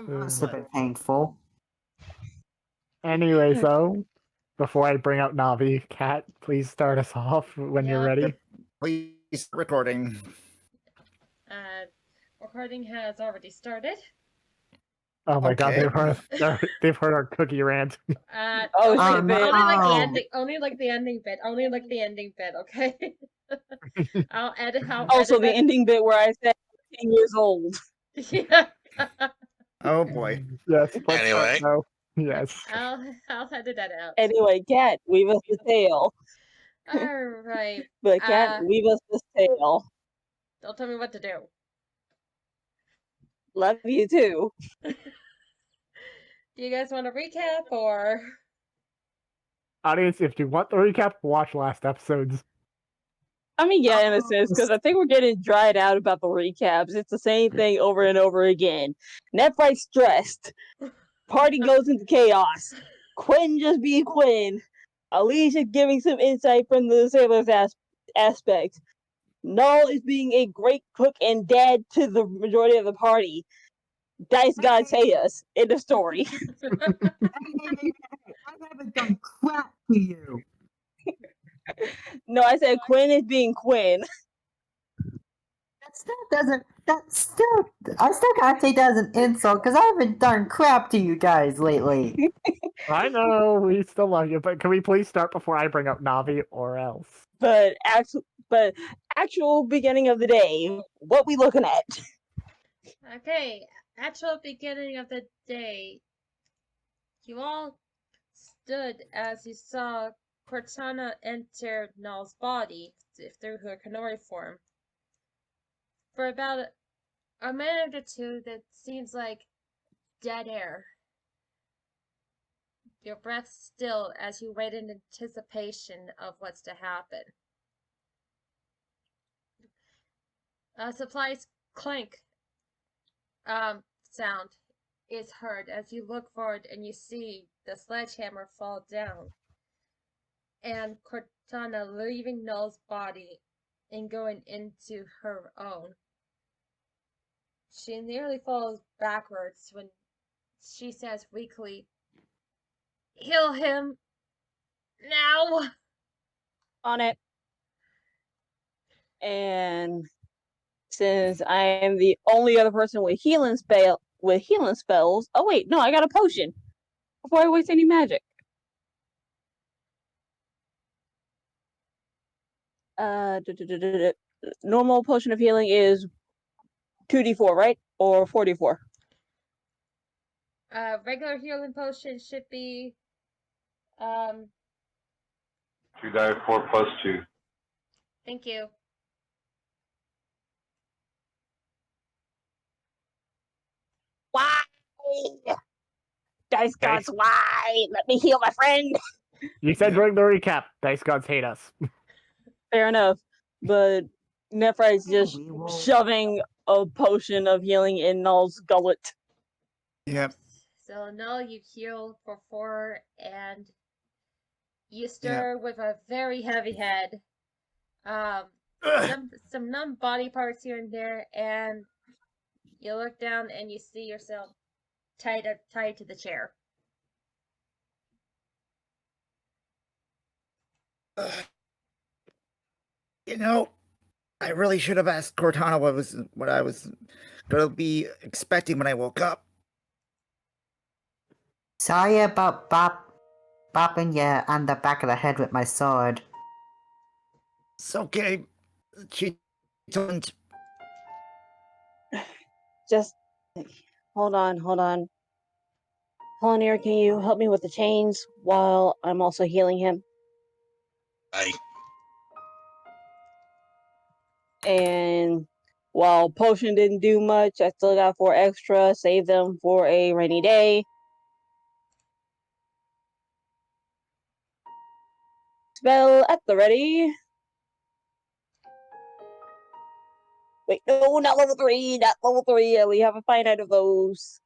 Must have been painful. Anyway, so before I bring out Navi, Kat, please start us off when you're ready. Please start recording. Recording has already started. Oh my god, they've heard our cookie rant. Only like the ending. Only like the ending bit. Only like the ending bit. Okay. I'll edit how. Also, the ending bit where I said 10 years old. Yeah. Oh boy. Yes. Anyway. Yes. I'll edit that out. Anyway, Kat, weave us the tale. All right. But Kat, weave us this tale. Don't tell me what to do. Love you too. Do you guys want to recap or? Audience, if you want the recap, watch last episodes. I mean, yeah, in a sense, because I think we're getting dried out about the recaps. It's the same thing over and over again. Nephite's stressed. Party goes into chaos. Quinn just being Quinn. Alicia giving some insight from the sailor's aspect. Null is being a great cook and dad to the majority of the party. Dice gods hate us. End of story. I haven't done crap to you. No, I said Quinn is being Quinn. I still can't take that as an insult because I haven't done crap to you guys lately. I know, we still love you, but can we please start before I bring up Navi or else? But actual beginning of the day, what we looking at? Okay, actual beginning of the day. You all stood as you saw Cortana enter Null's body through her Canori form. For about a minute or two, that seems like dead air. Your breath still as you wait in anticipation of what's to happen. Supplies clink sound is heard as you look forward and you see the sledgehammer fall down. And Cortana leaving Null's body and going into her own. She nearly falls backwards when she says weakly, "Heal him now." On it. And since I am the only other person with healing spells. Oh wait, no, I got a potion. Before I waste any magic. Normal potion of healing is 2d4, right? Or 4d4? Regular healing potion should be 2d4 plus 2. Thank you. Why? Dice gods, why? Let me heal my friend. You said during the recap, Dice gods hate us. Fair enough. But Nephite's just shoving a potion of healing in Null's gullet. Yep. So Null, you heal for 4 and you stir with a very heavy head. Some numb body parts here and there, and you look down and you see yourself tied to the chair. You know, I really should have asked Cortana what I was going to be expecting when I woke up. Sorry about bopping you on the back of the head with my sword. It's okay. She don't. Just hold on. Polynir, can you help me with the chains while I'm also healing him? Aye. And while potion didn't do much, I still got 4 extra. Save them for a rainy day. Spell at the ready. Wait, no, not level 3. Not level 3. I only have a finite of those.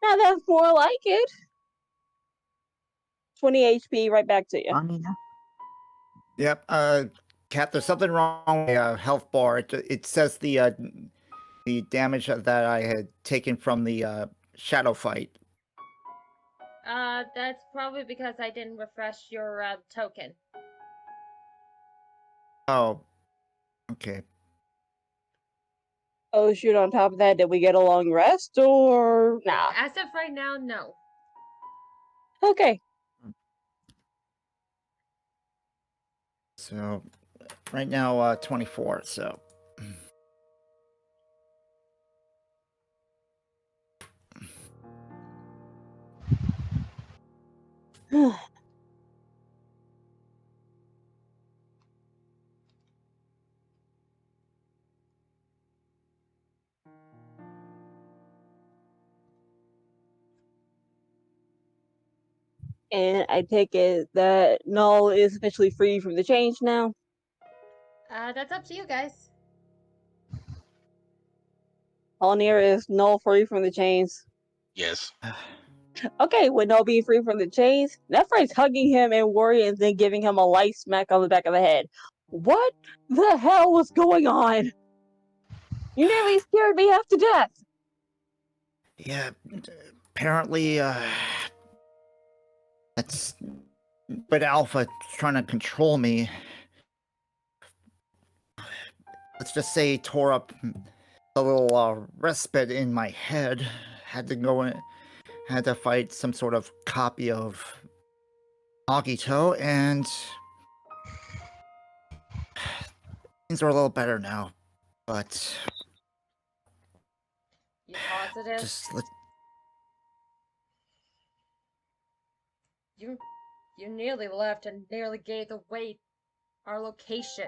Now that's more like it. 20 HP, right back to you. Yep. Kat, there's something wrong with the health bar. It says the the damage that I had taken from the shadow fight. That's probably because I didn't refresh your token. Oh, okay. Oh shoot, on top of that, did we get a long rest or nah? As of right now, no. Okay. So right now, 24. So And I take it that Null is officially free from the change now. That's up to you guys. Alnir, is Null free from the chains? Yes. Okay, with Null being free from the chains, Nephrite's hugging him and worrying and then giving him a light smack on the back of the head. What the hell was going on? You nearly scared me half to death. yeah, apparently, that's. But Alpha trying to control me. Let's just say tore up a little respite in my head. Had to fight some sort of copy of Agito, and things are a little better now. But You positive? just let. You nearly left and nearly gave away our location.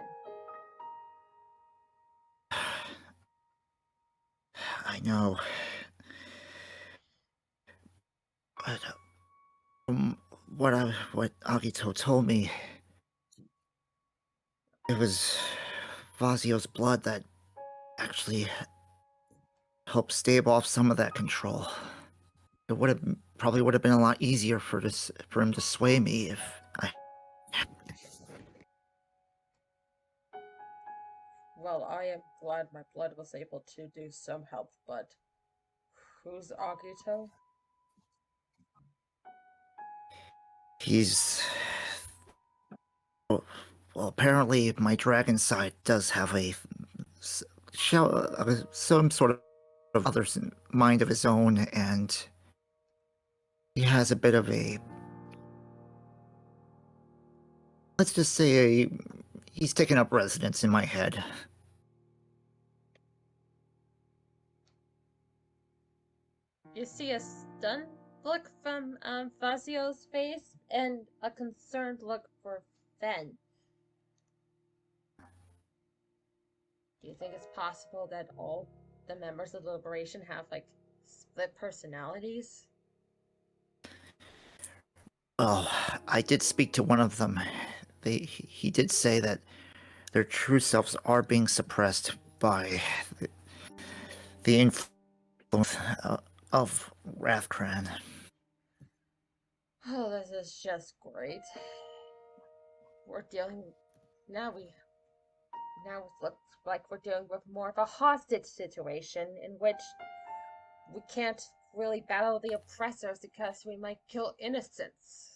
I know. But from what Agito told me, it was Vazio's blood that actually helped stave off some of that control. It probably would have been a lot easier for him to sway me if I. Well, I am glad my blood was able to do some help, but who's Agito? He's. Well, apparently my dragon side does have some sort of other mind of his own, and he has a bit of a. Let's just say he's taken up residence in my head. You see a stunned look from Fazio's face and a concerned look for Fen. Do you think it's possible that all the members of the Liberation have, like, split personalities? Well, I did speak to one of them. He did say that their true selves are being suppressed by the influence of Rathcran. Oh, this is just great. We're dealing now. Now it looks like we're dealing with more of a hostage situation in which we can't really battle the oppressors because we might kill innocents.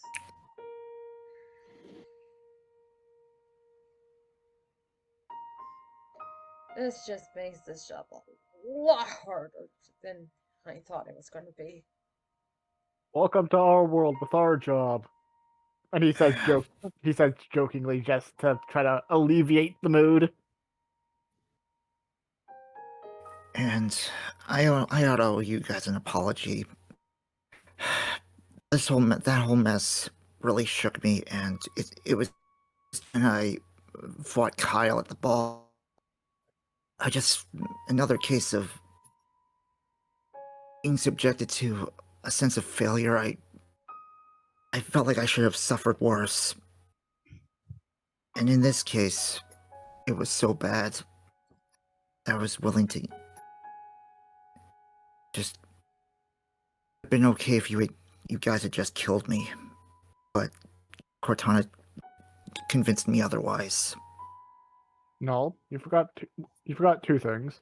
This just makes this job a lot harder than I thought it was going to be. Welcome to our world with our job. And he says jokingly just to try to alleviate the mood. And I ought to owe you guys an apology. That whole mess really shook me, and it was when I fought Kyle at the ball. Another case of being subjected to a sense of failure. I felt like I should have suffered worse. And in this case, it was so bad that I was willing to just have been okay if you guys had just killed me. But Cortana convinced me otherwise. No, you forgot two things.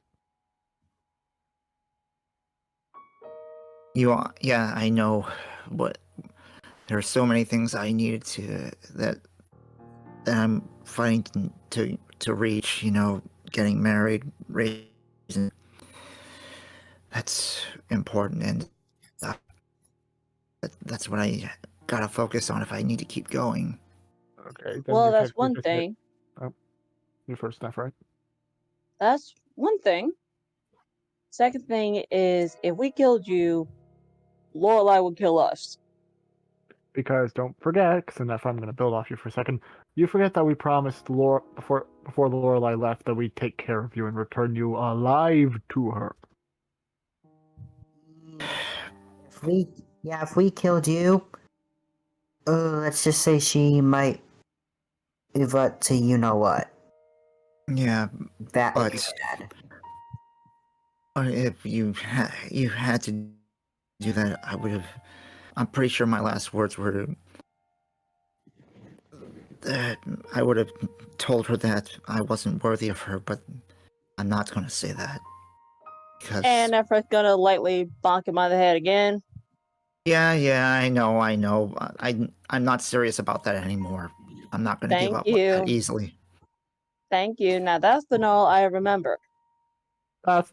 Yeah, I know. But there are so many things I needed that I'm fighting to reach. Getting married, raising. That's important, and uh, that's what I gotta focus on if I need to keep going. Okay, then Well, you that's technically one just get thing. your first stuff, right? That's one thing. Second thing is, if we killed you, Lorelai would kill us. Because don't forget, because that's why I'm going to build off you for a second. You forget that we promised before Lorelai left that we'd take care of you and return you alive to her. If we killed you, let's just say she might revert to you know what. Yeah, That would be but bad. if you had to do that, I would have. I'm pretty sure my last words were that I would have told her that I wasn't worthy of her, but I'm not going to say that because And Efra's gonna lightly bonk him on the head again. yeah, I know. I'm not serious about that anymore. I'm not going to give Thank up that you. easily. Thank you. Now that's the null I remember. That's,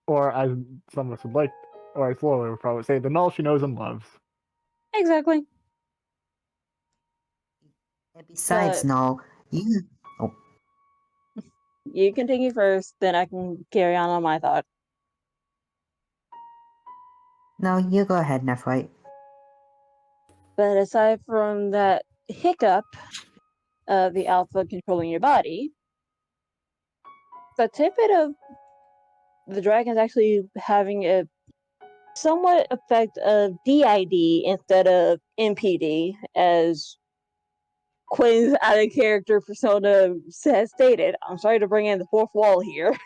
or as some of us would like, or as Lorelai would probably say, the null she knows and loves. Exactly. And besides, But no, you. Oh, you continue first, then I can carry on my thought. no, you go ahead, Nephrite. But aside from that hiccup of the alpha controlling your body, the tidbit of the dragon's actually having a somewhat effect of DID instead of MPD, as Quinn's out of character persona has stated. I'm sorry to bring in the fourth wall here.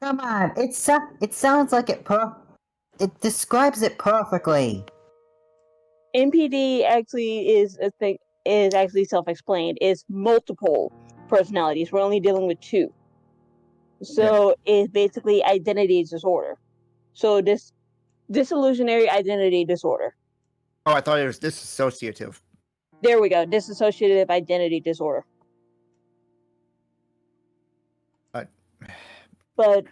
Come on, it sounds like it describes it perfectly. MPD actually is actually self-explained. It's multiple personalities. We're only dealing with two. So it's basically identity disorder. So this disillusionary identity disorder. Oh, I thought it was disassociative. There we go. Dissociative identity disorder. But But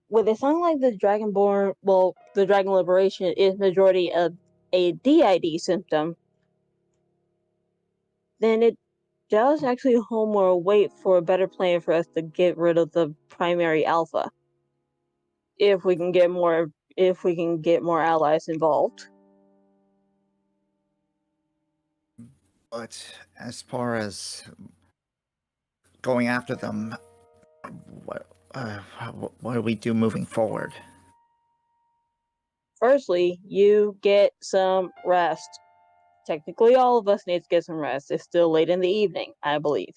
with it sounding like the Dragonborn, well, the Dragon Liberation is majority of a DID symptom, then it does actually hold more weight for a better plan for us to get rid of the primary alpha. If we can get more allies involved. but as far as going after them, what what do we do moving forward? Firstly, you get some rest. Technically, all of us need to get some rest. It's still late in the evening, I believe.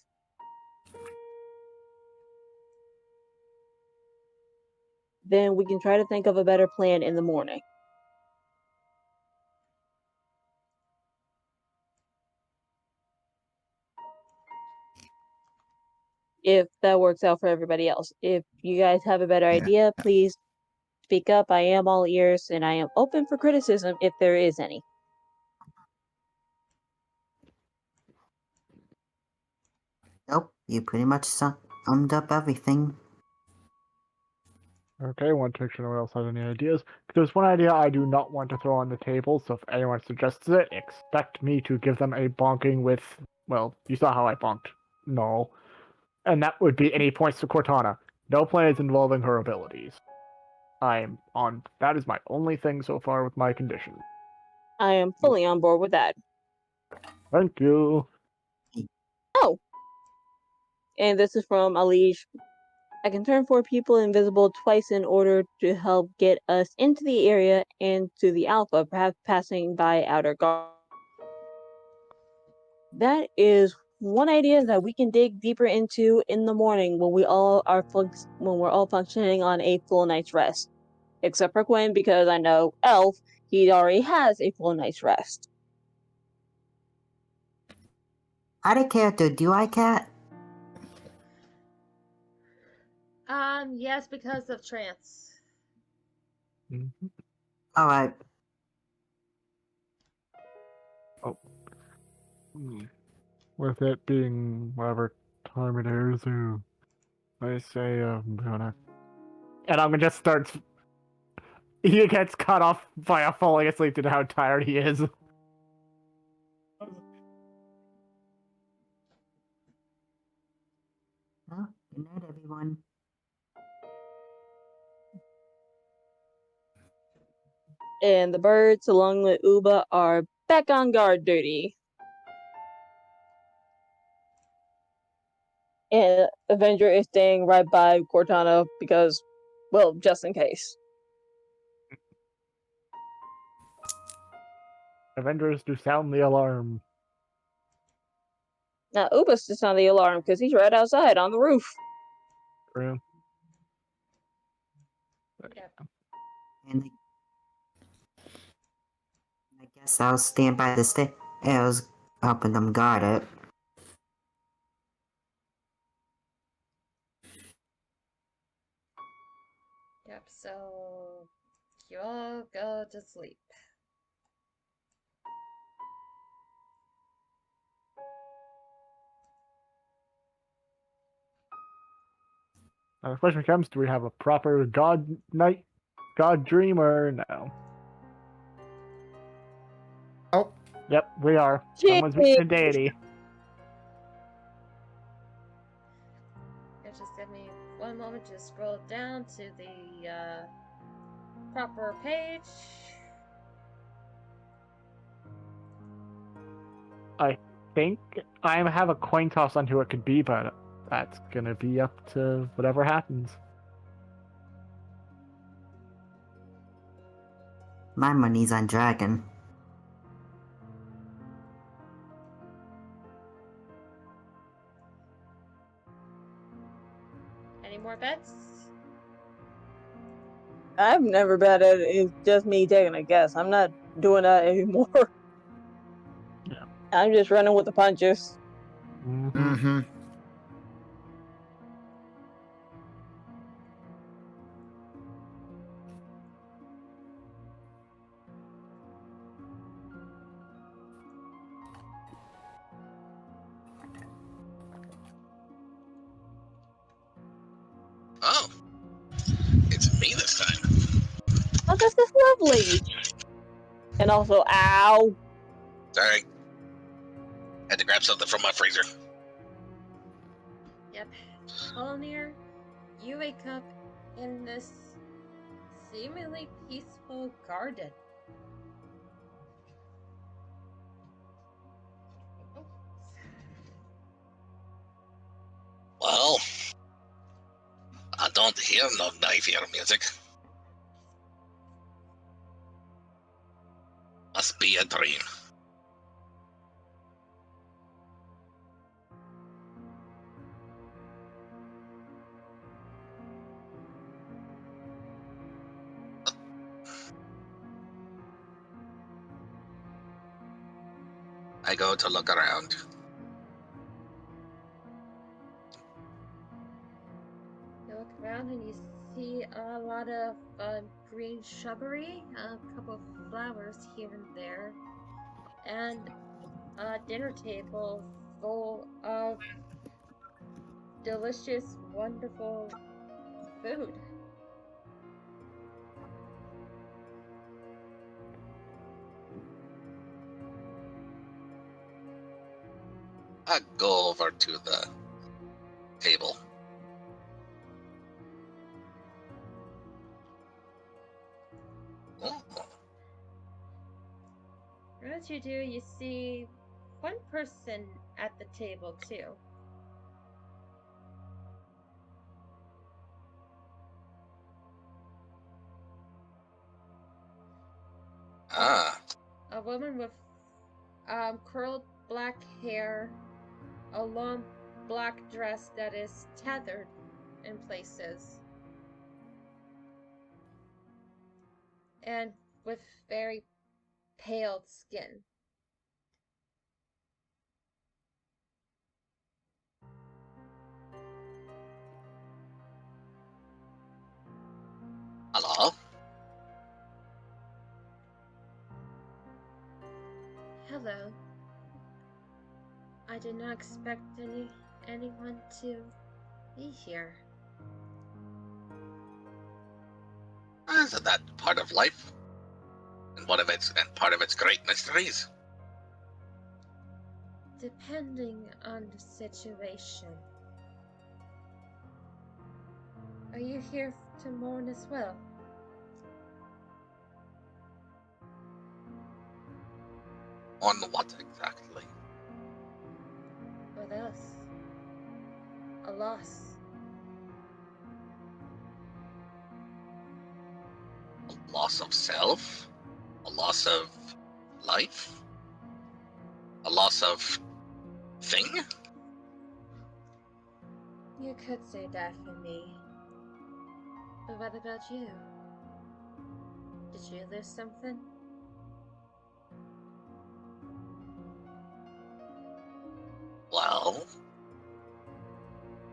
Then we can try to think of a better plan in the morning. If that works out for everybody else. If you guys have a better Yeah. idea, please speak up. I am all ears and I am open for criticism if there is any. Nope, you pretty much summed up everything. Okay, I want to make sure no one else has any ideas. There's one idea I do not want to throw on the table, so if anyone suggests it, expect me to give them a bonking with, well, you saw how I bonked. No. And that would be any points to Cortana. No plans involving her abilities. That is my only thing so far with my condition. I am fully on board with that. Thank you. Oh! And this is from Alish. I can turn 4 people invisible twice in order to help get us into the area and to the Alpha, perhaps passing by outer guard. That is one idea that we can dig deeper into in the morning when we're all functioning on a full night's rest. Except for Quinn, because I know Elf, he already has a full night's rest. Out of character, do I, Cat? Yes, because of trance. Mhm. Alright. With it being whatever time it is, I say I'm gonna. And I'm gonna just start. He gets cut off by a falling asleep to how tired he is. Well, good night, everyone. And the birds, along with Uba, are back on guard duty. And Avenger is staying right by Cortana because, well, just in case. Avengers to sound the alarm. Now, Uba's just on the alarm because he's right outside on the roof. True. Yep. And I guess I'll stand by the stairs, helping them guard it. Yep, so you all go to sleep. Now, the question comes: do we have a proper God night, God dream, or no? Oh, Yep, we are. Someone's meeting a Jeez. deity. Yeah, just give me one moment to scroll down to the proper page. I think I have a coin toss on who it could be, but that's gonna be up to whatever happens. My money's on Dragon. Any more bets? I've never bet it. It's just me taking a guess. I'm not doing that anymore. Yeah. I'm just running with the punches. Mm-hmm. mm-hmm. Oh, it's me this time. Oh, this is lovely. And also, ow. Sorry. Had to grab something from my freezer. Yep. Polnir, you wake up in this seemingly peaceful garden. Well, I don't hear no knife here music. Must be a dream. I go to look around. You look around and you see a lot of green shrubbery, a couple of flowers here and there, and a dinner table full of delicious, wonderful food. I go over to the table. Oh, As you do, you see one person at the table too. ah, A woman with curled black hair, a long black dress that is tethered in places, and with very pale skin. hello. Hello. I did not expect anyone to be here. Isn't that part of life? And part of its great mysteries? Depending on the situation. Are you here to mourn as well? On what exactly? With us. A loss. A loss of self? A loss of life? A loss of thing? You could say that for me. But what about you? Did you lose something? Well,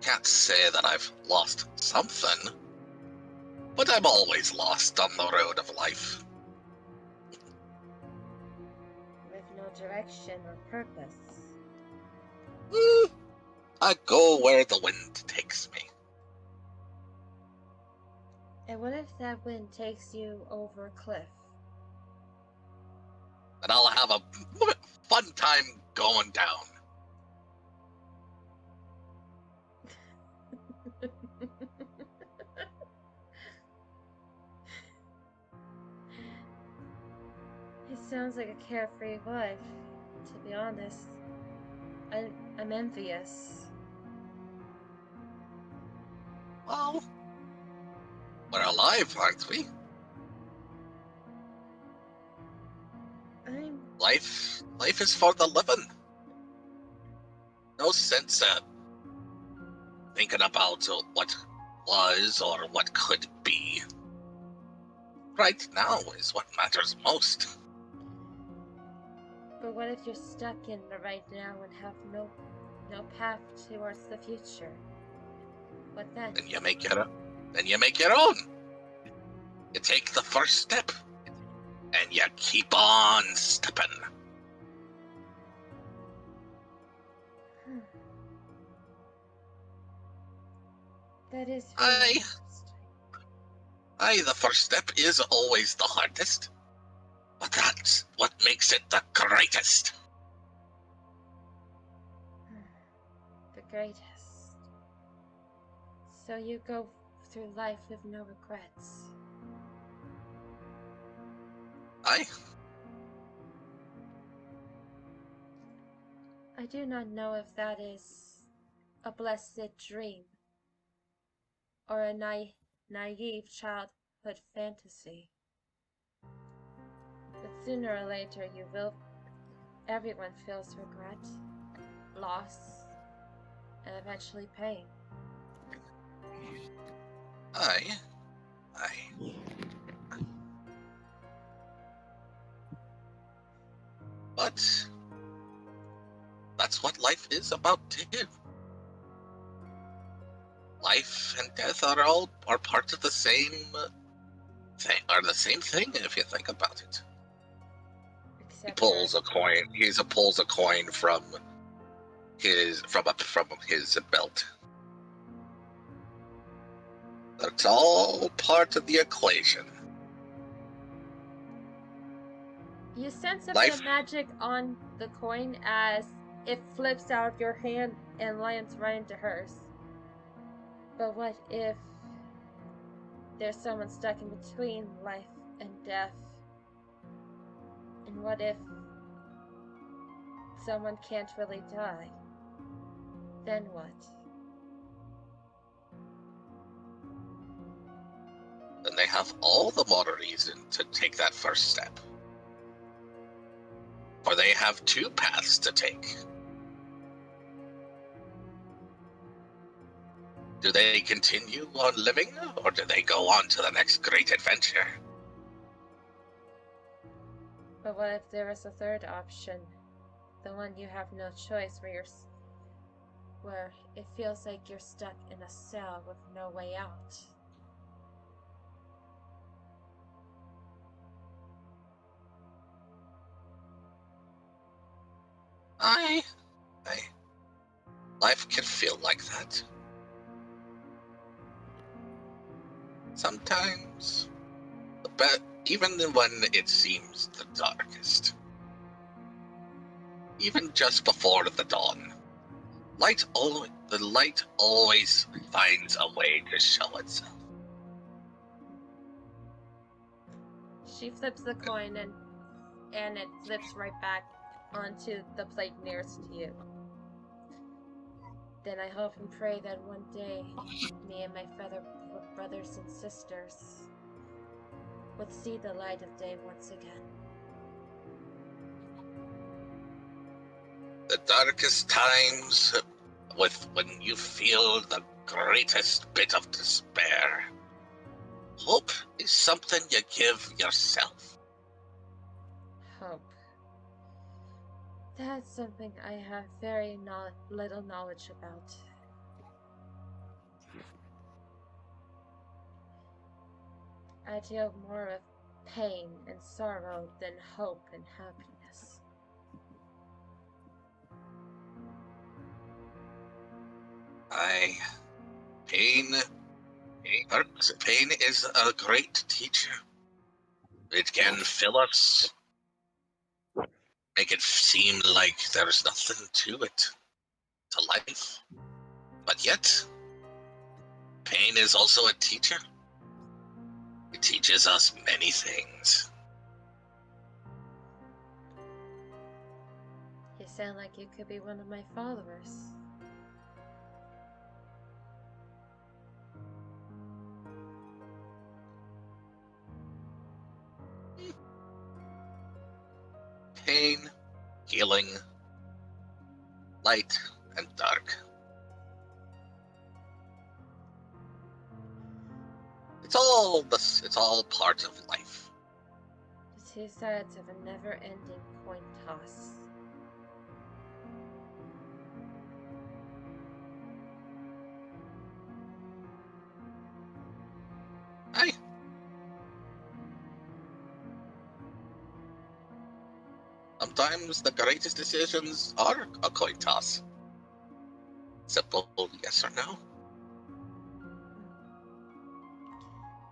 can't say that I've lost something, but I'm always lost on the road of life. With no direction or purpose. I go where the wind takes me. And what if that wind takes you over a cliff? And I'll have a fun time going down. It sounds like a carefree life, to be honest. I'm envious. Well, we're alive, aren't we? Life is for the living. No sense thinking about what was or what could be. Right now is what matters most. But what if you're stuck in the right now and have no path towards the future? What then? Then you make your own. You take the first step, and you keep on stepping. That is very interesting. The first step is always the hardest. But that's what makes it the greatest. The greatest. So you go through life with no regrets. I do not know if that is a blessed dream or a naive childhood fantasy. But sooner or later everyone feels regret, loss, and eventually pain. But that's what life is about too. Life and death are part of the same thing. Are the same thing if you think about it. He pulls a coin. He pulls a coin from his belt. That's all part of the equation. You sense a bit of magic on the coin as it flips out of your hand and lands right into hers. But what if there's someone stuck in between life and death? And what if someone can't really die? Then what? Then they have all the more reason to take that first step. For they have two paths to take. Do they continue on living, or do they go on to the next great adventure? But what if there is a third option? The one you have no choice, where it feels like you're stuck in a cell with no way out. I, life can feel like that. Sometimes, even when it seems the darkest, even just before the dawn, the light always finds a way to show itself. She flips the coin and it flips right back onto the plate nearest to you. Then I hope and pray that one day, me and my fellow brothers and sisters would see the light of day once again. The darkest times, when you feel the greatest bit of despair, hope is something you give yourself. Hope. That's something I have very little knowledge about. I deal more with pain and sorrow than hope and happiness. Pain is a great teacher. It can fill us, make it seem like there's nothing to it, to life. But yet, pain is also a teacher. It teaches us many things. You sound like you could be one of my followers. Pain, healing, light, and dark. It's all part of life. The two sides of a never-ending coin toss. Aye. Sometimes the greatest decisions are a coin toss. Simple yes or no.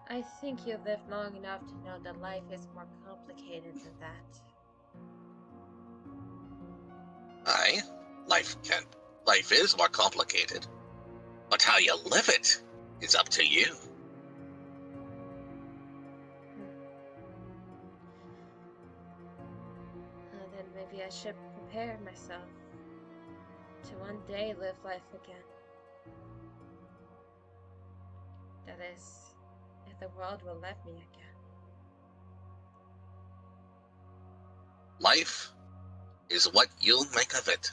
I think you've lived long enough to know that life is more complicated than that. Aye, life is more complicated. But how you live it is up to you. Then maybe I should prepare myself to one day live life again. That is, if the world will let me again. Life is what you make of it.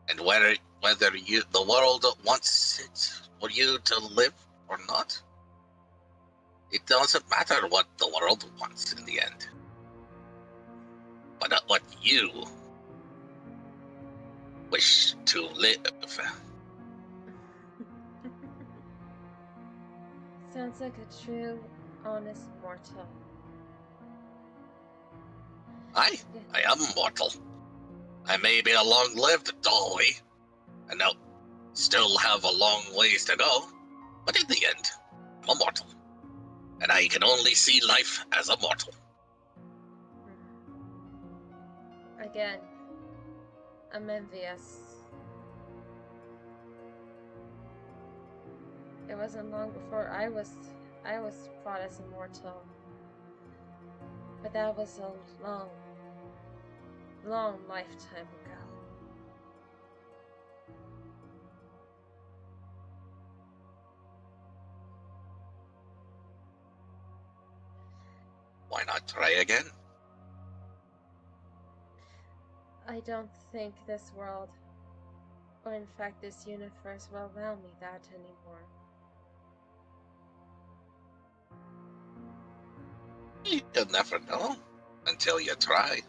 And whether the world wants it for you to live or not, it doesn't matter what the world wants in the end. But what you wish to live. Sounds like a true, honest mortal. I am mortal. I may be a long-lived dolly, and I'll still have a long ways to go, but in the end, I'm a mortal. And I can only see life as a mortal. Again, I'm envious. It wasn't long before I was fought as a mortal. But that was a long, long lifetime ago. Why not try again? I don't think this world, or in fact this universe, will allow me that anymore. You'll never know until you try.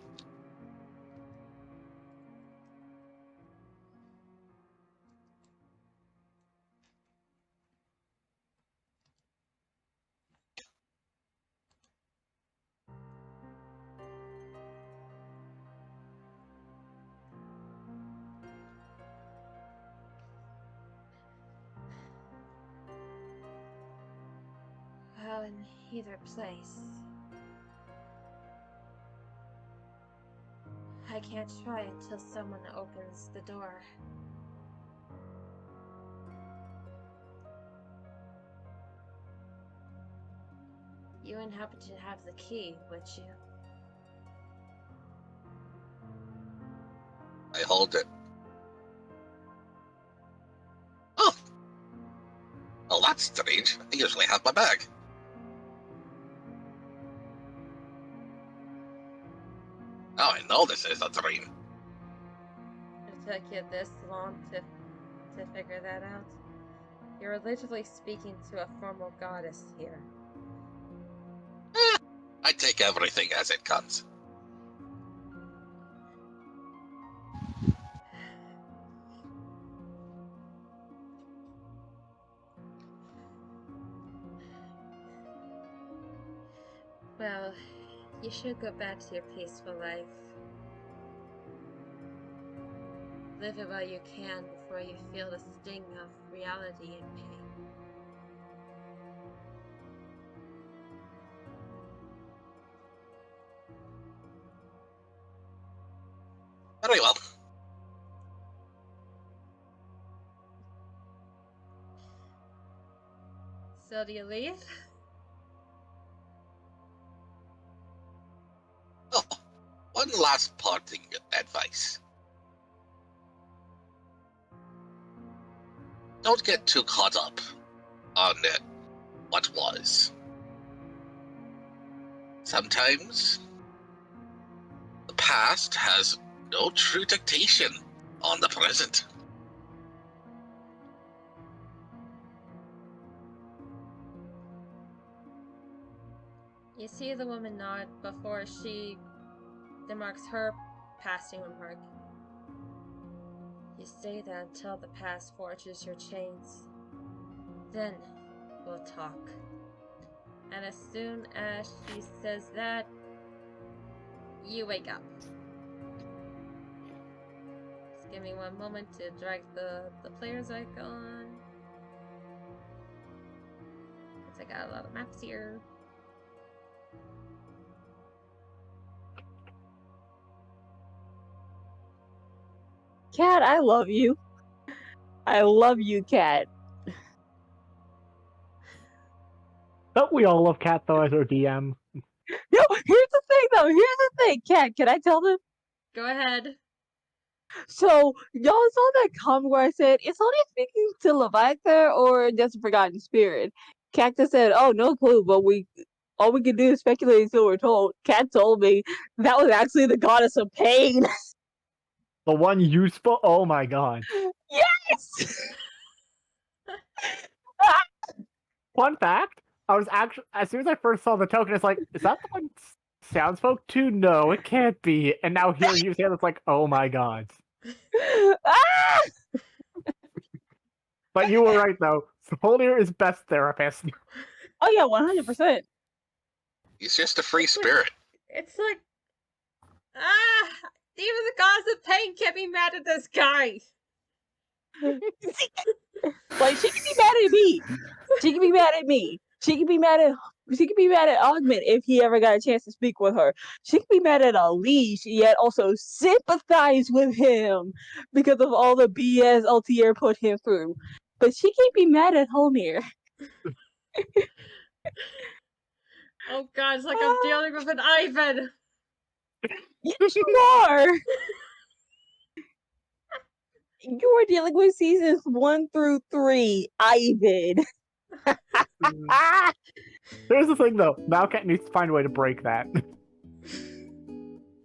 in either place. I can't try until someone opens the door. You wouldn't happen to have the key, would you? I hold it. Oh! Well, that's strange. I usually have my bag. Now I know this is a dream. It took you this long to figure that out? You're literally speaking to a formal goddess here. I take everything as it comes. Well, you should go back to your peaceful life. Live it while you can before you feel the sting of reality and pain. Very well. So do you leave? Oh, one last parting advice. Don't get too caught up on what was. Sometimes the past has no true dictation on the present. You see the woman nod before she remarks her passing remark. You say that until the past forges your chains. Then we'll talk. And as soon as she says that, you wake up. Just give me one moment to drag the player's icon. Because I got a lot of maps here. Cat, I love you. I love you, Cat. Don't we all love Cat though as our DM? No, here's the thing though. Here's the thing, Cat. Can I tell them? Go ahead. So y'all saw that comment where I said it's only speaking to Leviathan or just a forgotten spirit. Cactus said, "Oh, no clue, but all we can do is speculate until we're told." Cat told me that was actually the goddess of pain. The one useful. Oh my god. Yes. Fun fact: I was actually, as soon as I first saw the token, it's like, is that the one Sound spoke to? No, it can't be. And now hearing you say it, it's like, oh my god. Ah! But you were right though. Solier is best therapist. Oh yeah, 100%. He's just a free spirit. It's like, even the gods of pain can't be mad at this guy. Like she can be mad at me. She can be mad at me. She can be mad at Augment if he ever got a chance to speak with her. She can be mad at Alish, yet also sympathize with him because of all the BS Altier put him through. But she can't be mad at Holmir. Oh god, it's like I'm dealing with an Ivan. Yes, you are. You are dealing with seasons 1 through 3, Ivan. Here's the thing though, Malcat needs to find a way to break that.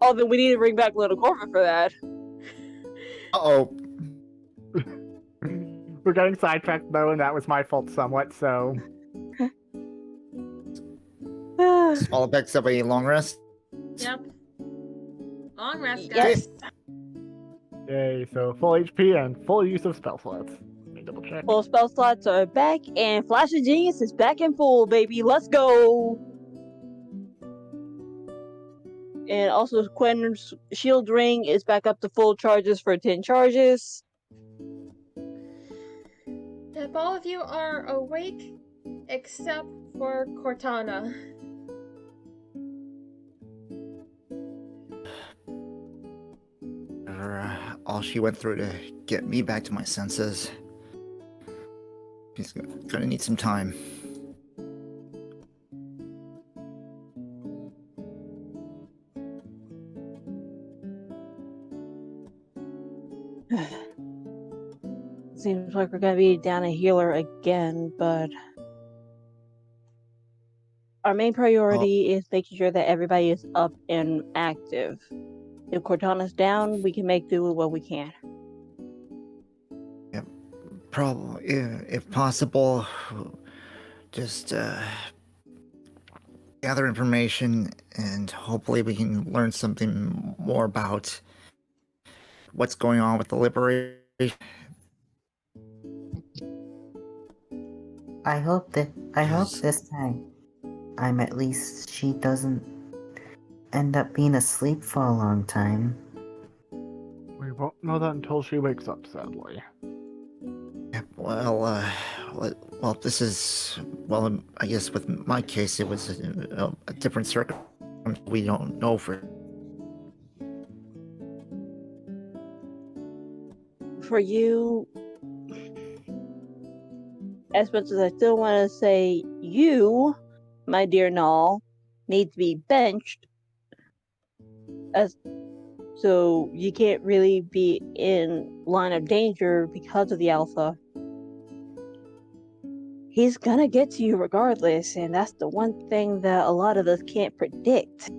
Oh, then we need to bring back Little Corvin for that. Uh-oh. We're getting sidetracked though, and that was my fault somewhat, so... All picks up a long rest. Yep. Long rest, Yes. guys. Yay, so full HP and full use of spell slots. Let me double check. Full spell slots are back, and Flash of Genius is back in full, baby. Let's go! And also, Quentin's Shield Ring is back up to full charges for 10 charges. If all of you are awake, except for Cortana? All she went through to get me back to my senses. She's gonna need some time. Seems like we're gonna be down a healer again, but our main priority is making sure that everybody is up and active. If Cortana's down, we can make do with what we can. Yep. Probably, if possible, just gather information and hopefully we can learn something more about what's going on with the liberation. I hope Yes. this time she doesn't end up being asleep for a long time. We won't know that until she wakes up, sadly. Yep, well, this is, well, I guess with my case, it was a different circumstance. We don't know for. For you, as much as I still want to say you, my dear Null, need to be benched, so you can't really be in line of danger because of the Alpha. He's gonna get to you regardless, and that's the one thing that a lot of us can't predict.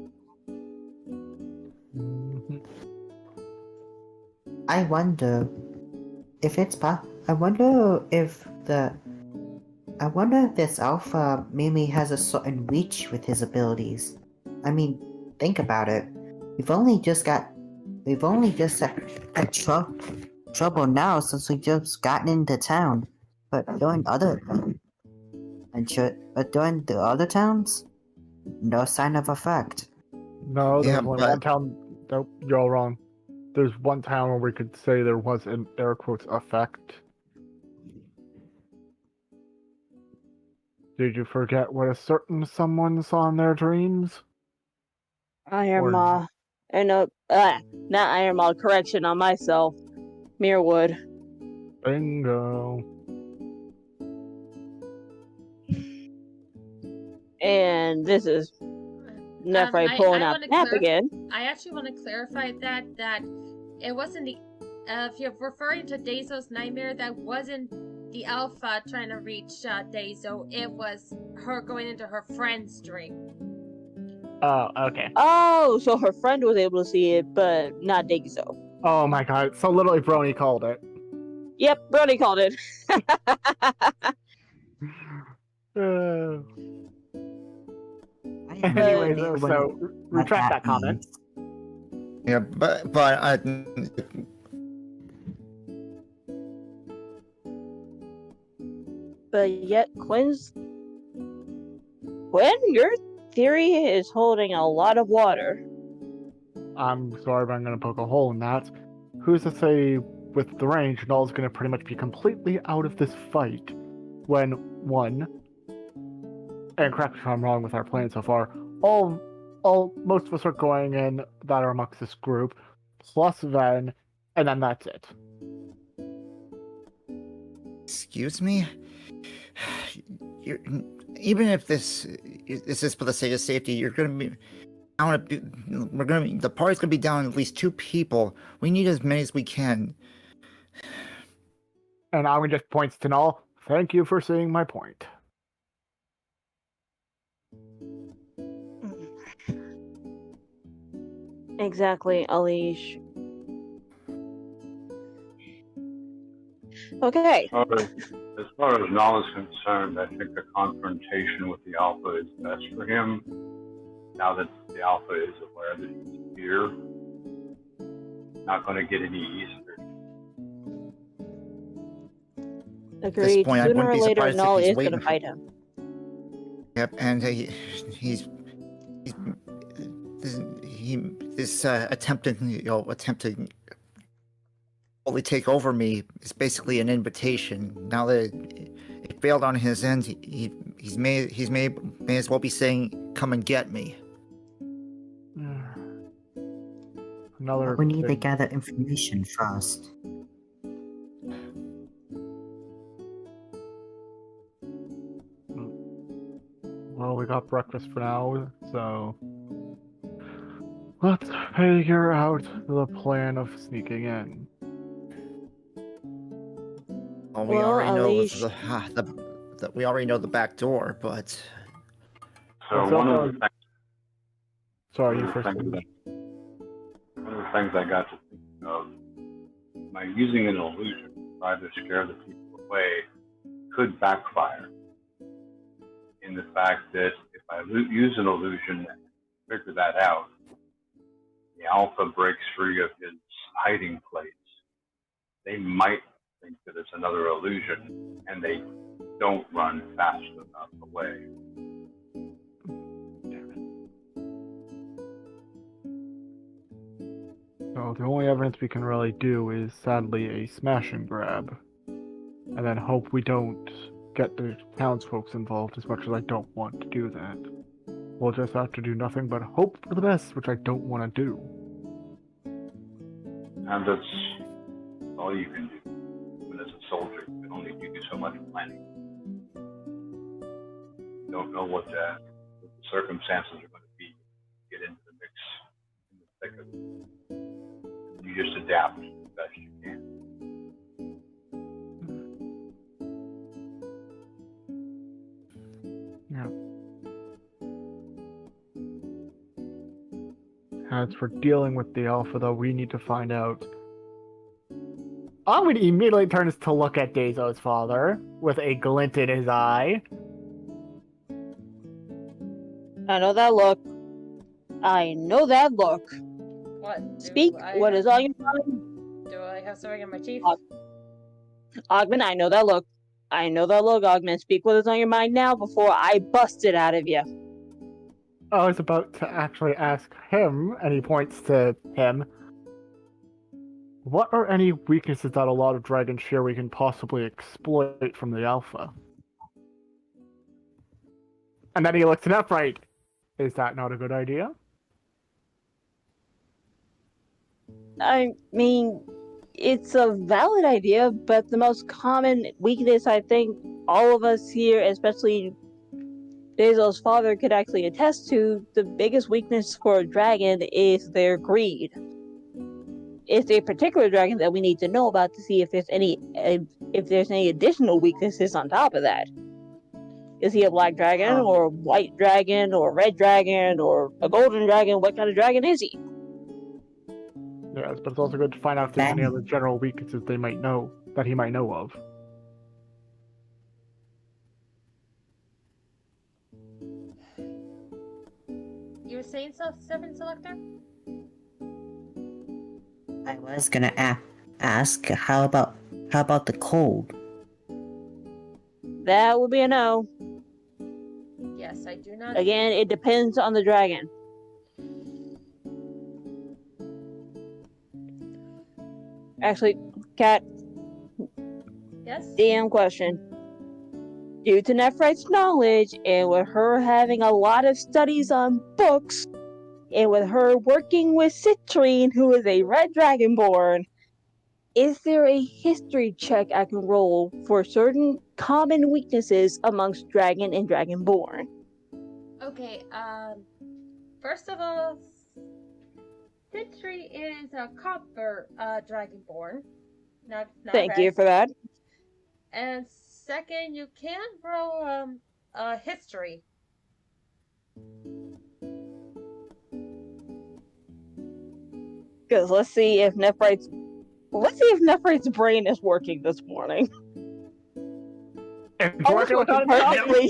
I wonder if this alpha maybe has a certain reach with his abilities. I mean, think about it. We've only just had trouble now since we just gotten into town. But during the other towns, no sign of effect. No, there's Yeah, only but- one town. Nope, you're all wrong. There's one town where we could say there was an air quotes effect. Did you forget what a certain someone saw in their dreams? Iron Maw. Not Iron Maw, correction on myself. Mirwood. Bingo. And this is Nephrite pulling out the map again. I actually want to clarify that it wasn't the if you're referring to Daizo's nightmare, that wasn't the Alpha trying to reach Daizo. It was her going into her friend's dream. Oh, okay. Oh, so her friend was able to see it, but not Daizo. Oh my god, so literally Brony called it. Yep, Brody called it. Anyway, though, so retract that comment. Yeah, but But yet, Quinn, your theory is holding a lot of water. I'm sorry, but I'm going to poke a hole in that. Who's to say with the range, Null's going to pretty much be completely out of this fight when, one, and correct me if I'm wrong with our plan so far, most of us are going in that are amongst this group, plus Ven, and then that's it. excuse me? Even if this is for the sake of safety, you're gonna be. The party's gonna be down at least 2 people. We need as many as we can. And Awi just points to Null. Thank you for seeing my point. Exactly, Alish. Okay. As far as Null is concerned, I think the confrontation with the Alpha is best for him. Now that the Alpha is aware that he's here, not going to get any easier. Agreed. point, I Sooner wouldn't or be later, surprised if Null he's is going waiting to for- fight him. Yep, and this attempt to fully take over me is basically an invitation. Now that it failed on his end, may as well be saying, "Come and get me." Another. But we need to thing. gather information first. Well, we got breakfast for now, so let's figure out the plan of sneaking in. Well, we Well, already at know least- we already know the back door, but So What's one up, of the things, Sorry, you one of the first. things one of the things I got to think of, by using an illusion to try to scare the people away, could backfire. In the fact that if I use an illusion and figure that out, the alpha breaks free of his hiding place. They might think that it's another illusion, and they don't run fast enough away. So the only evidence we can really do is sadly a smash and grab. And then hope we don't get the townsfolk involved as much as I don't want to do that. We'll just have to do nothing but hope for the best, which I don't want to do. And that's all you can do. Even as a soldier, you can only do so much planning. You don't know what the circumstances are going to be. Get into the mix in the thick of it. You just adapt as best you can. Yeah. As for dealing with the Alpha, though, we need to find out. I'm going to immediately turn to look at Dezo's father with a glint in his eye. I know that look. I know that look. What? Speak what is on your mind. Do I have something in my teeth? Ogman, I know that look. I know that look, Ogman. Speak what is on your mind now before I bust it out of you. I was about to actually ask him, and he points to him. What are any weaknesses that a lot of dragons share we can possibly exploit from the Alpha? And then he looks it up right. Is that not a good idea? I mean, it's a valid idea, but the most common weakness I think all of us here, especially Dezo's father, could actually attest to, the biggest weakness for a dragon is their greed. It's a particular dragon that we need to know about to see if there's any additional weaknesses on top of that. Is he a black dragon, or a white dragon, or a red dragon, or a golden dragon? What kind of dragon is he? Yes, but it's also good to find out if there's any other general weaknesses that he might know of. You were saying so, Seven Selector? I was gonna ask, how about the cold? That would be a no. Yes, I do not. Again, it depends on the dragon. Actually, Kat, Yes? DM question. Due to Nephrite's knowledge, and with her having a lot of studies on books, and with her working with Citrine, who is a red dragonborn, is there a history check I can roll for certain common weaknesses amongst dragon and dragonborn? Okay, first of all, Citri is a copper dragonborn. Not Thank red. you for that. And second, you can roll history. Because let's see if Nephrite's brain is working this morning. It's working without perfectly.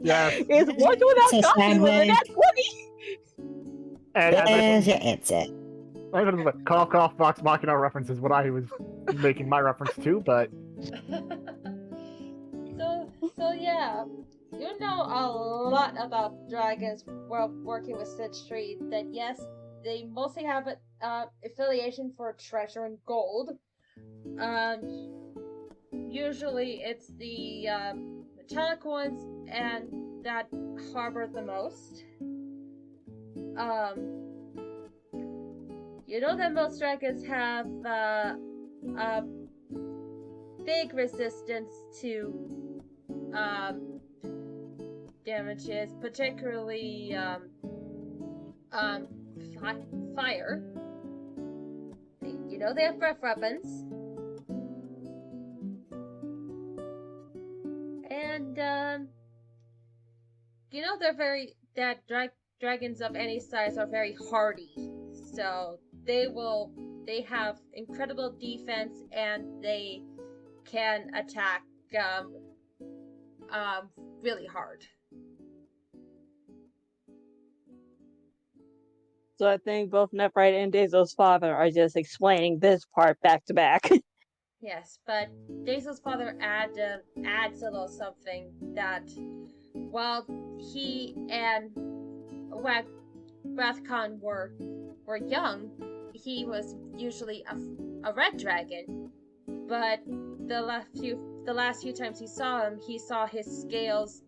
Yes. It's working without copy with a nat 20. There's your answer. I don't know, the cough, Vox Machina reference is what I was making my reference to, but... So yeah, you know a lot about dragons while working with Citri. That yes, they mostly have an affiliation for treasure and gold. usually it's the metallic ones and that harbor the most. You know that most dragons have a big resistance to damages, particularly fire. You know they have breath weapons. And you know dragons of any size are very hardy. So they have incredible defense and they can attack really hard. So I think both Nephrite and Dazel's father are just explaining this part back to back. Yes, but Dazel's father adds a little something that while he and Rathcon were young, he was usually a red dragon. But the last few times he saw his scales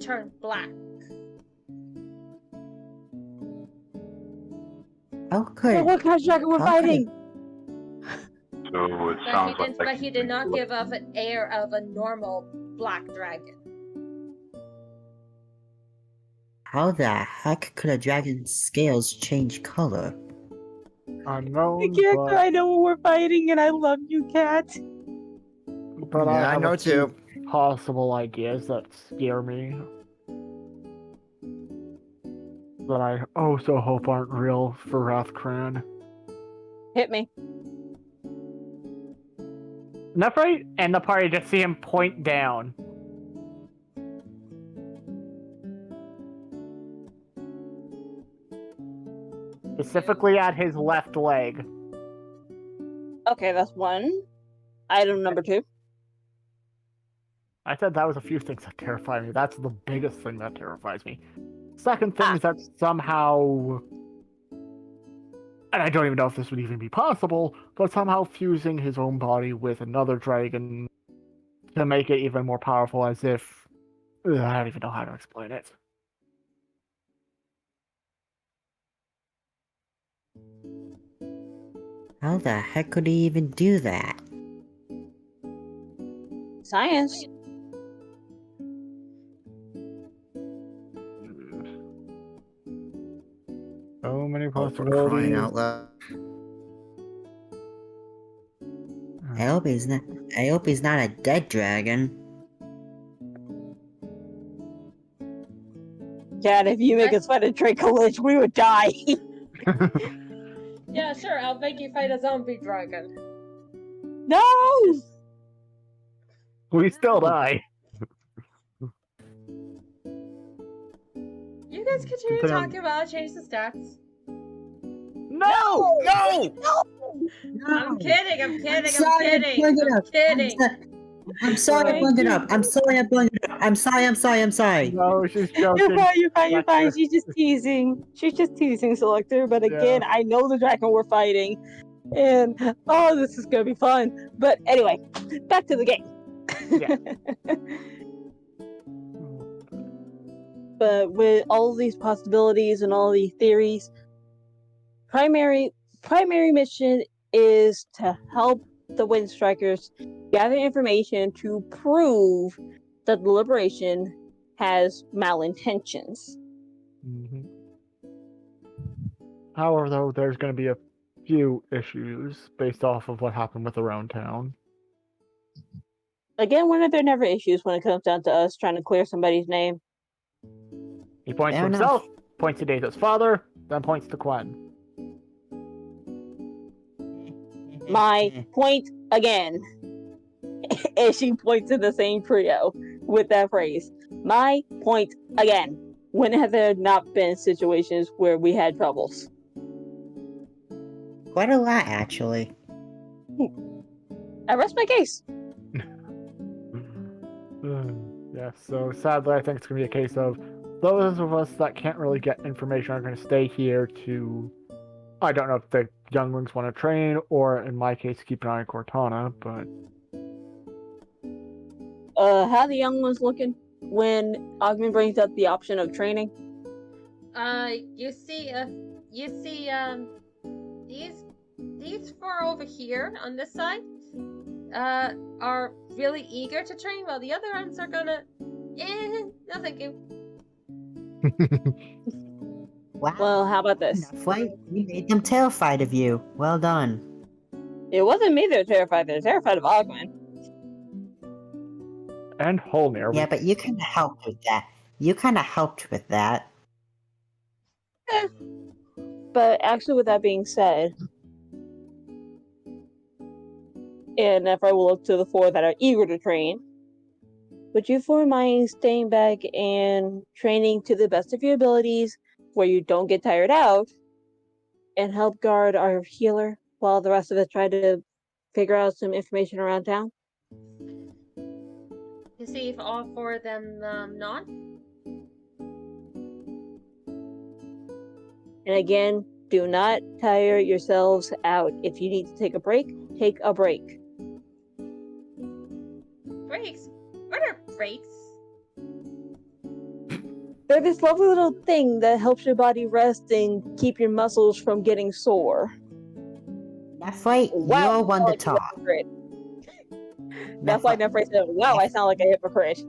turn black. Okay. But what kind of dragon we're fighting? So it sounds like. But he did not give off an air of a normal black dragon. How the heck could a dragon's scales change color? Unknown, The character but, I know what we're fighting, and I love you, Cat. but Yeah, I have know a few too. possible ideas that scare me. That I also hope aren't real for Rathcran. Hit me. Nephrite and the party just see him point down. Specifically at his left leg. Okay, that's one. Item number 2. I said that was a few things that terrify me. That's the biggest thing that terrifies me. Second thing is that somehow, and I don't even know if this would even be possible, but somehow fusing his own body with another dragon to make it even more powerful, as if I don't even know how to explain it. How the heck could he even do that? Science. So many Oh, for crying possibilities. out loud. I hope he's not a dead dragon. Cat, if you make us fight a Dracolich, we would die. Yeah, sure, I'll make you fight a zombie dragon. No! We still die. You guys continue talking about I'll change the stats. No! No! I'm kidding, I'm kidding, I'm sorry, kidding, bring it I'm up. kidding. I'm sorry I Thank brought it you. up. I'm sorry I brought it up. I'm sorry. No, she's You're joking. fine, you're fine, you're fine. Selector. She's just teasing. She's just teasing, Selector. But again, I know the dragon we're fighting. And, oh, this is gonna be fun. But anyway, back to the game. Yeah. But with all these possibilities and all these theories, primary mission is to help the Wind Strikers gather information to prove that the Liberation has malintentions. Mm-hmm. However, though, there's going to be a few issues based off of what happened with Around Town. Again, when are there never issues when it comes down to us trying to clear somebody's name? He points Fair to himself, points to Data's father, then points to Quen. My point again. And she points to the same trio with that phrase. My point again. When have there not been situations where we had troubles? Quite a lot, actually. I rest my case. Yeah, so sadly, I think it's going to be a case of those of us that can't really get information are going to stay here to, I don't know if the younglings want to train, or in my case, keep an eye on Cortana, but how the young one's looking when Ogman brings up the option of training? You see, these four over here on this side, are really eager to train, while the other ones are gonna, no thank you. Wow. Well, how about this? Fight, you made them terrified of you. Well done. It wasn't me that were terrified. They're terrified of Ogman. And Holmir. Yeah, but you kind of helped with that. You kind of helped with that. But actually, with that being said, and if I will look to the four that are eager to train, would you four mind staying back and training to the best of your abilities where you don't get tired out and help guard our healer while the rest of us try to figure out some information around town? You see if all four of them nod. And again, do not tire yourselves out. If you need to take a break, take a break. Breaks? What are breaks? They're this lovely little thing that helps your body rest and keep your muscles from getting sore. Nephrite, Wow, you're one to like a talk. hypocrite. That's why Nephrite said, wow, I sound like a hypocrite.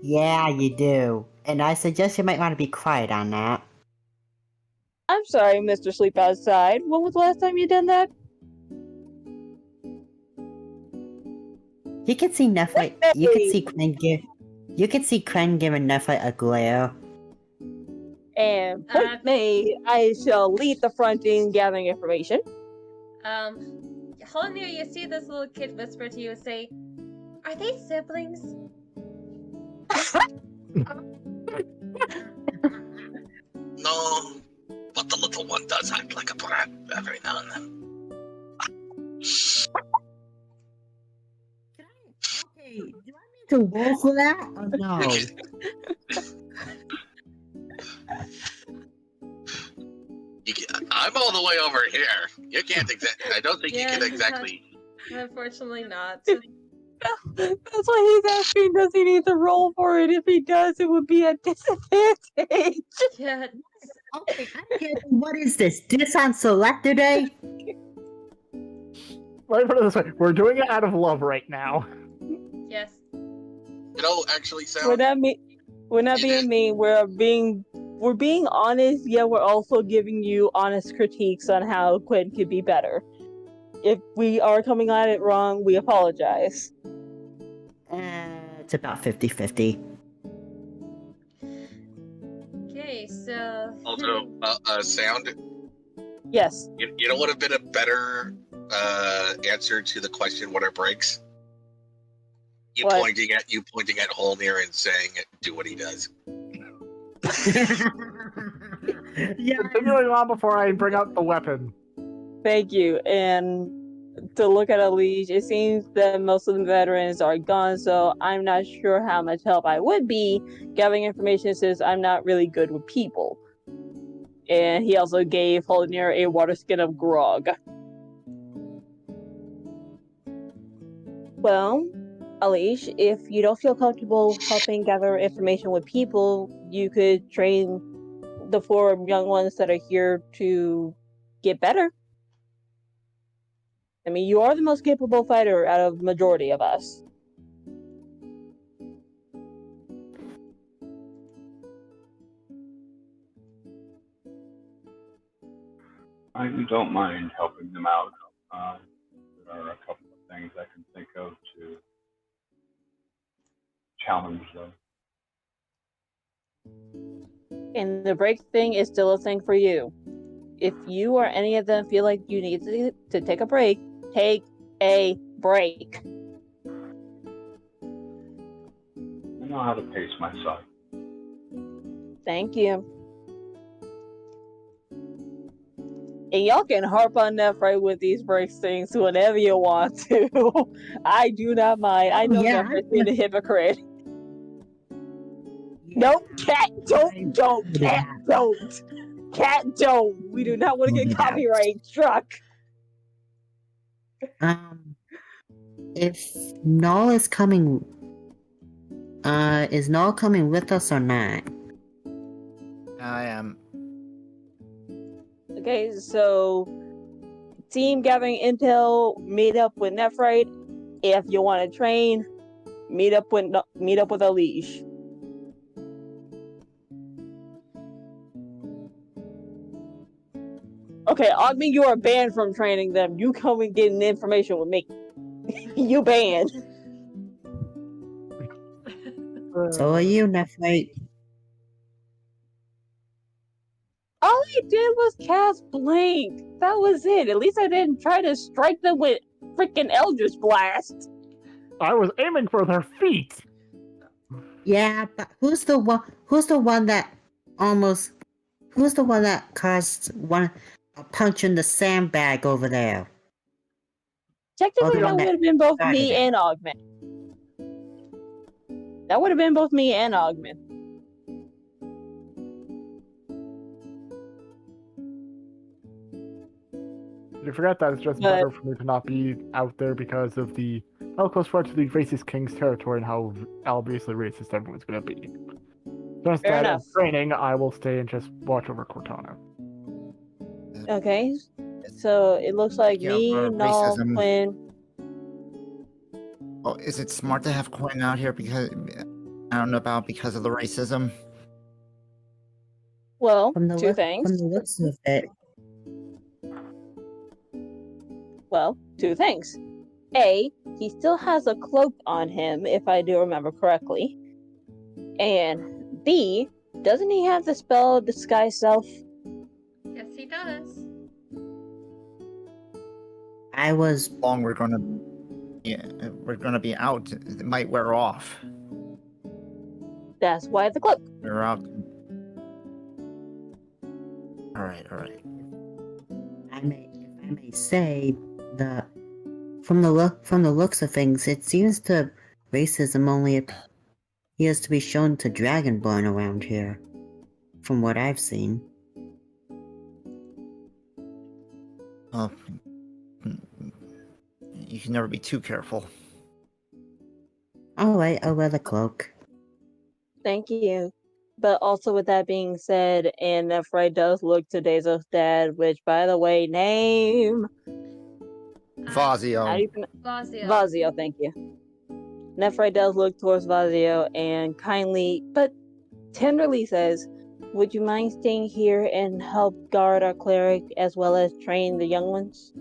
Yeah, you do. And I suggest you might want to be quiet on that. I'm sorry, Mr. Sleep Outside. When was the last time you done that? You can see Nephrite. You can see Kren give. You can see Kren giving Nephrite a glare. And point me, I shall lead the front in gathering information. Holnir, you see this little kid whisper to you and say, "Are they siblings?" No, but the little one does act like a brat every now and then. Okay, do I need to roll for that or no? I'm all the way over here. You can't I don't think you can exactly. Unfortunately not. That's why he's asking, does he need to roll for it? If he does, it would be a disadvantage. Yeah. Okay, I'm kidding. What is this? This on Selector Day? Let me put it this way. We're doing it out of love right now. Yes. You know, actually, Sam. We're not being mean. We're being honest. Yet we're also giving you honest critiques on how Quinn could be better. If we are coming at it wrong, we apologize. It's about 50-50. Okay, so. Also, sound. Yes. You know what would have been a better answer to the question, "What are breaks?" You What? pointing at Holnir and saying, "Do what he does." Yeah. Continuing on before I bring out the weapon. Thank you. And to look at Alicia, it seems that most of the veterans are gone, so I'm not sure how much help I would be gathering information since I'm not really good with people. And he also gave Holnir a water skin of grog. Well, Alish, if you don't feel comfortable helping gather information with people, you could train the four young ones that are here to get better. I mean, you are the most capable fighter out of the majority of us. I don't mind helping them out. There are a couple of things I can think of to challenge them. And the break thing is still a thing for you. If you or any of them feel like you need to take a break, take a break. I know how to pace myself. Thank you. And y'all can harp on Nephrite with these breaks things whenever you want to. I do not mind. I know Nephrite's being a hypocrite. Nope, cat, don't. Cat, don't. We do not want to get copyright struck. If Null is coming Is Noel coming with us or not? I am. Okay, so team gathering intel, meet up with Nephrite. If you want to train, meet up with Alish. Okay, Ogmi, you are banned from training them. You come and get information with me. You banned. So are you, Nephrite? All I did was cast Blink. That was it. At least I didn't try to strike them with freaking Eldritch Blast. I was aiming for their feet. Yeah, but who's the one that almost? Who's the one that caused a punch in the sandbag over there? Technically, the that one would have been both started me it. and Augment. That would have been both me and Augment. You forget that it's just But- better for me to not be out there because of how close we are to the racist king's territory and how obviously racist everyone's going to be. So instead enough. of training, I will stay and just watch over Cortana. Okay, so it looks like Yeah, me, for Null, racism. Quinn. Oh, is it smart to have Quinn out here because because of the racism? Well, From the two things. From the looks of it, Well, two things. A, he still has a cloak on him, if I do remember correctly. And B, doesn't he have the spell Disguise Self? Yes, he does. I was Long we're gonna be out. It might wear off. That's why the cloak. We're out. All right. if I may say, from the looks of things, it seems the racism only appears to be shown to Dragonborn around here, from what I've seen. Well, you can never be too careful. Alright, I'll wear the cloak. Thank you. But also with that being said, and Nephrite does look to Dezo's dad, which by the way, name how do Vazio. you pronounce Vazio. Vazio, thank you. Nephrite does look towards Vazio and kindly but tenderly says, would you mind staying here and help guard our cleric as well as train the young ones?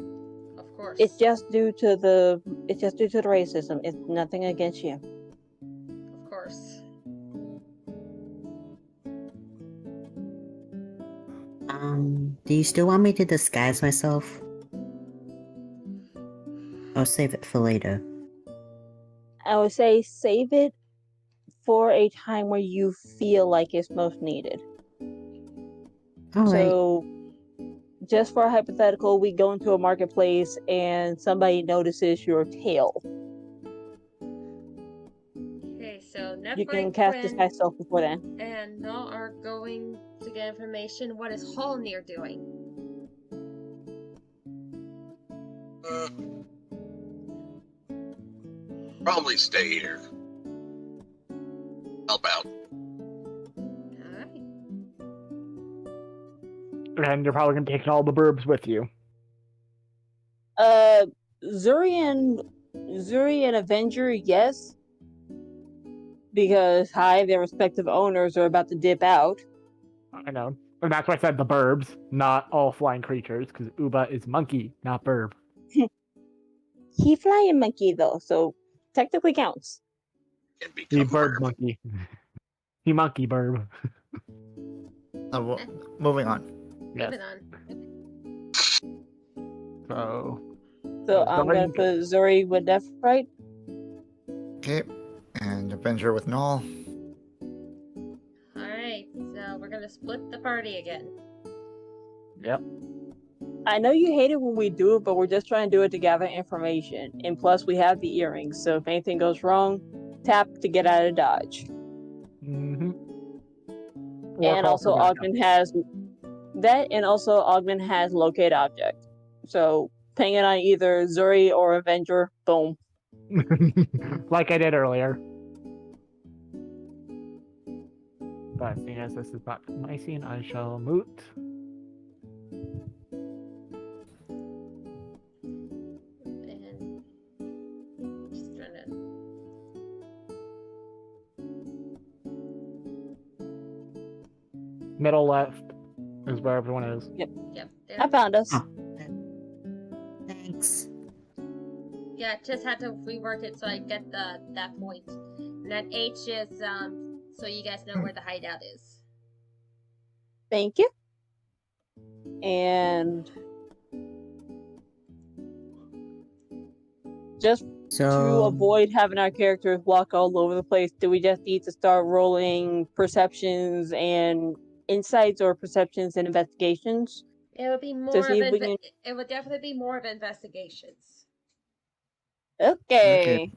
Of course. It's just due to the racism. It's nothing against you. Of course. Do you still want me to disguise myself? I'll save it for later. I would say save it for a time where you feel like it's most needed. Alright. So, just for a hypothetical, we go into a marketplace and somebody notices your tail. Okay, so Nephrite, You can cast Quinn, Disguise Self before then. and Null are going to get information. What is Hallnir doing? Probably stay here. Help out. Alright. And you're probably going to take all the burbs with you. Zuri and Avenger, yes. Because, their respective owners are about to dip out. I know. And that's why I said the burbs, not all flying creatures, because Uba is monkey, not burb. He flying monkey though, so technically counts. Can He become bird bird. monkey. He monkey burb. Moving on. Yes. Moving on. So I'm gonna put Zuri with Nephrite. Okay. And Avenger with Null. Alright, so we're gonna split the party again. Yep. I know you hate it when we do it, but we're just trying to do it to gather information. And plus, we have the earrings, so if anything goes wrong, tap to get out of Dodge. Mm-hmm. And also, Augment has that, and also Augment has Locate Object. So, ping it on either Zuri or Avenger, boom. Like I did earlier. But seeing as this is not my scene, I shall moot. And just trying to. Middle left is where everyone is. Yep. I found us. Oh, thanks. Yeah, just had to rework it so I get that point. And then H is so you guys know where the hideout is. Thank you. And just to So, avoid having our characters walk all over the place, do we just need to start rolling perceptions and insights, or perceptions and investigations? It would be To more see of if we can... it would definitely be more of investigations. Okay.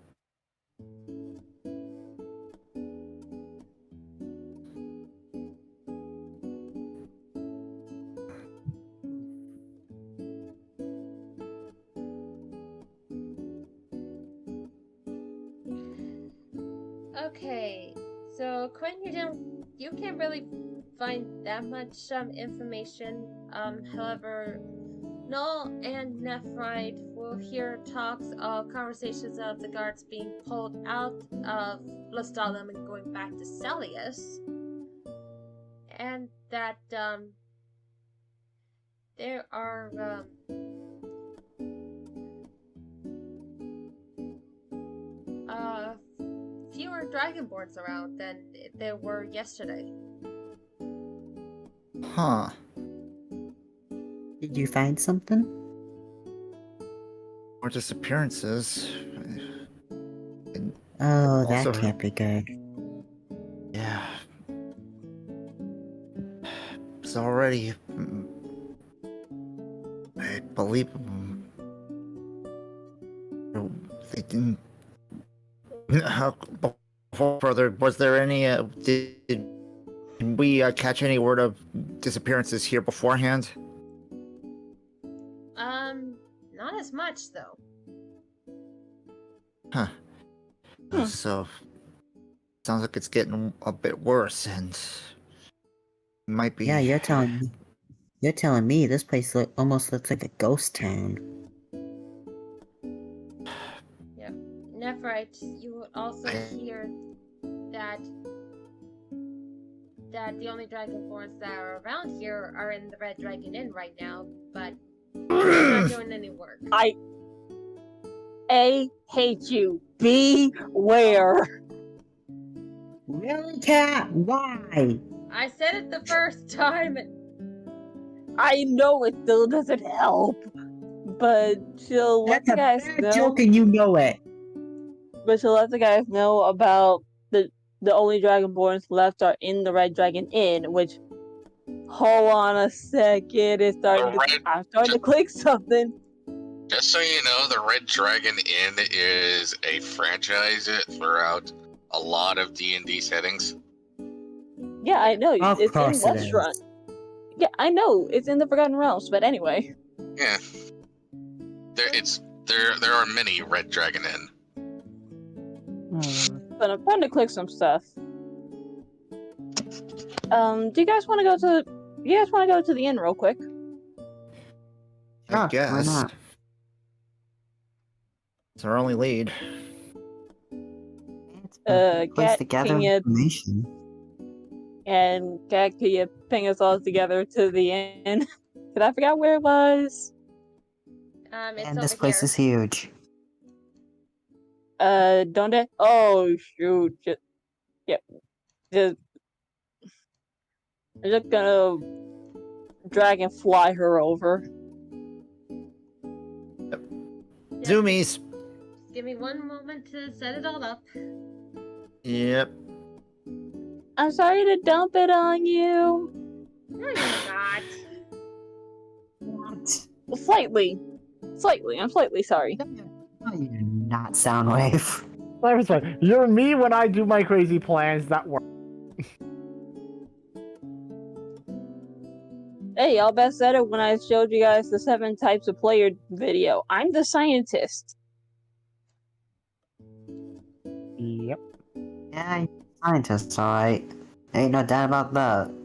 Okay, so Quinn, you can't really find that much information. However, Null and Nephrite will hear talks of conversations of the guards being pulled out of Lustallum and going back to Celius, and that there are fewer dragonborns around than there were yesterday. Huh. did you find something? More disappearances. Oh, Also- that can't be good. Yeah. It's already. I believe. They didn't. Before further, was there any? Did we catch any word of disappearances here beforehand? Not as much though. Huh. So, sounds like it's getting a bit worse, and might be. Yeah, you're telling me this place almost looks like a ghost town. Yep. Nephrite, you will also hear that the only dragonborns that are around here are in the Red Dragon Inn right now, but they're not doing any work. A, hate you. B, where? Really, Cat? Why? I said it the first time. I know it still doesn't help, but she'll let That's the a guys bad know. joke and you know it. But she'll let the guys know about the only dragonborns left are in the Red Dragon Inn, which, hold on a second, I'm starting to click something. Just so you know, the Red Dragon Inn is a franchise throughout a lot of D&D settings. Yeah, I know, Of it's in course it is. Westrun. Yeah, I know, it's in the Forgotten Realms, but anyway. Yeah. There are many Red Dragon Inn. But I'm trying to click some stuff. Do you guys want to go to the inn real quick? I Sure, why guess. not? It's our only lead. It's a good place Cat, to gather can you information. Cat, can you ping us all together to the inn? Did I forget where it was? It's And over this place here. is huge. Don't it? Oh shoot! I'm just gonna dragonfly her over. Zoomies. Just give me one moment to set it all up. Yep. I'm sorry to dump it on you. No, you're not. What? Slightly. I'm slightly sorry. No, you're not, Soundwave. I was like, you're me when I do my crazy plans that work. Hey, y'all best said it when I showed you guys the 7 types of player video. I'm the scientist. Yep. Yeah, you're a scientist, alright. Ain't no doubt about that.